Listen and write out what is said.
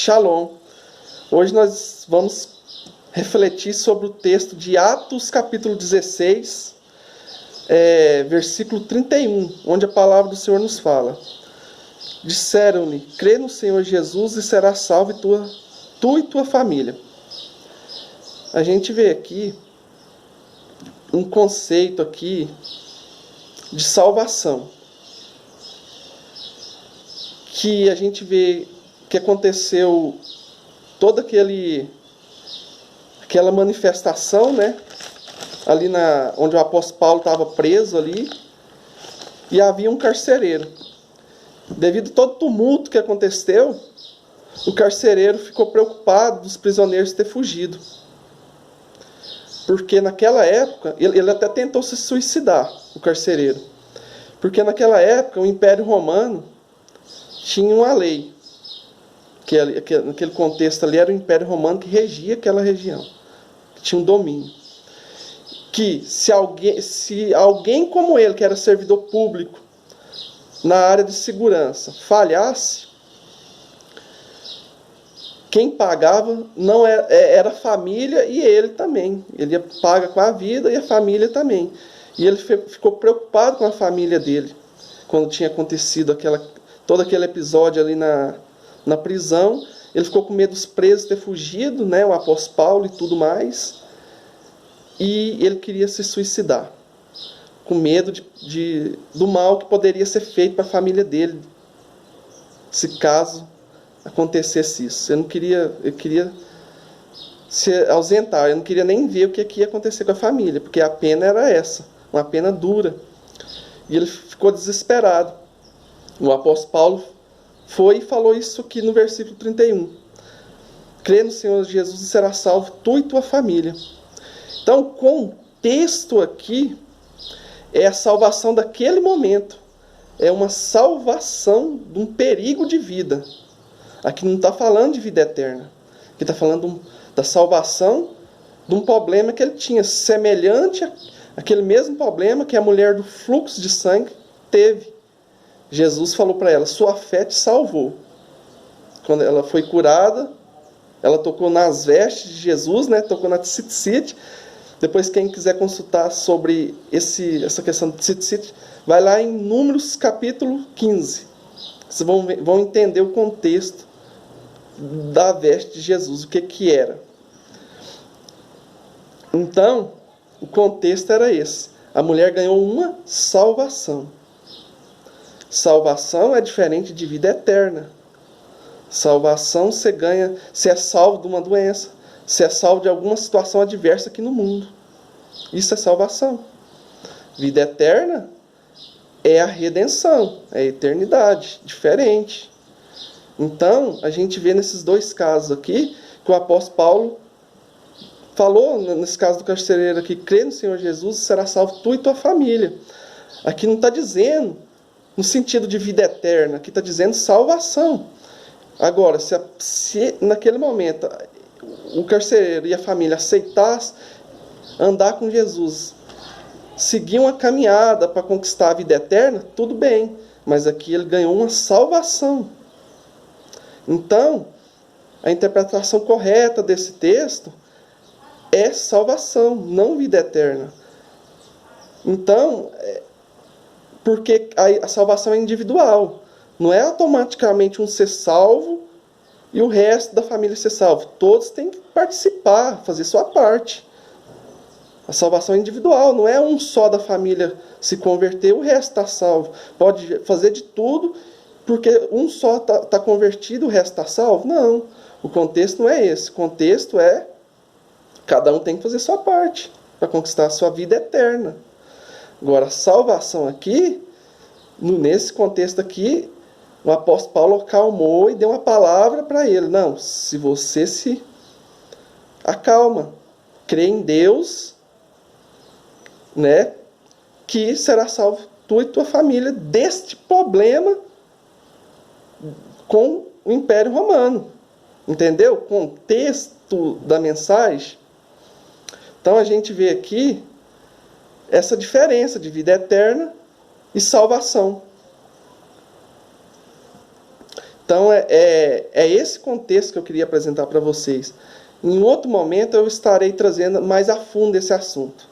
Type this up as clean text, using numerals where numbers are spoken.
Shalom. Hoje nós vamos refletir sobre o texto de Atos capítulo 16, versículo 31, onde a palavra do Senhor nos fala: disseram-lhe, crê no Senhor Jesus e serás salvo tu e tua família. A gente vê aqui um conceito aqui de salvação, que a gente vê que aconteceu toda aquela manifestação, né? Ali onde o apóstolo Paulo estava preso ali, e havia um carcereiro. Devido a todo o tumulto que aconteceu, o carcereiro ficou preocupado dos prisioneiros ter fugido. Porque naquela época, ele até tentou se suicidar, o carcereiro. Porque naquela época, o Império Romano tinha uma lei, que naquele contexto ali era o Império Romano que regia aquela região, que tinha um domínio. Que se alguém como ele, que era servidor público na área de segurança, falhasse, quem pagava não era a família e ele também. Ele paga com a vida e a família também. E ele ficou preocupado com a família dele, quando tinha acontecido todo aquele episódio ali na prisão. Ele ficou com medo dos presos ter fugido, né, o apóstolo Paulo e tudo mais. E ele queria se suicidar, com medo do mal que poderia ser feito para a família dele, se caso acontecesse isso. Eu queria se ausentar, eu não queria nem ver o que ia acontecer com a família, porque a pena era essa, uma pena dura. E ele ficou desesperado. O apóstolo Paulo foi e falou isso aqui no versículo 31. Crê no Senhor Jesus e será salvo tu e tua família. Então, o contexto aqui é a salvação daquele momento. É uma salvação de um perigo de vida. Aqui não está falando de vida eterna. Aqui está falando da salvação de um problema que ele tinha, semelhante àquele mesmo problema que a mulher do fluxo de sangue teve. Jesus falou para ela, sua fé te salvou. Quando ela foi curada, ela tocou nas vestes de Jesus, né? Tocou na tzitzit. Depois, quem quiser consultar sobre essa questão do tzitzit, vai lá em Números capítulo 15. Vocês vão entender o contexto da veste de Jesus, o que era. Então, o contexto era esse. A mulher ganhou uma salvação. Salvação é diferente de vida eterna. Salvação você é salvo de uma doença, você é salvo de alguma situação adversa aqui no mundo. Isso é salvação. Vida eterna é a redenção, é a eternidade, diferente. Então, a gente vê nesses dois casos aqui, que o apóstolo Paulo falou, nesse caso do carcereiro aqui, crê no Senhor Jesus e será salvo tu e tua família. Aqui não está dizendo no sentido de vida eterna, aqui está dizendo salvação. Agora, se naquele momento o carcereiro e a família aceitassem andar com Jesus, seguir uma caminhada para conquistar a vida eterna, tudo bem. Mas aqui ele ganhou uma salvação. Então, a interpretação correta desse texto é salvação, não vida eterna. Então, porque a salvação é individual. Não é automaticamente um ser salvo e o resto da família ser salvo. Todos têm que participar, fazer sua parte. A salvação é individual, não é um só da família se converter, o resto está salvo. Pode fazer de tudo, porque um só está convertido, o resto está salvo? Não, o contexto não é esse. O contexto é, cada um tem que fazer sua parte para conquistar a sua vida eterna. Agora, a salvação aqui, nesse contexto aqui, o apóstolo Paulo acalmou e deu uma palavra para ele. Não, se você se acalma, crê em Deus, né, que será salvo tu e tua família deste problema com o Império Romano. Entendeu? O contexto da mensagem. Então a gente vê aqui essa diferença de vida eterna e salvação. Então, é esse contexto que eu queria apresentar para vocês. Em outro momento, eu estarei trazendo mais a fundo esse assunto.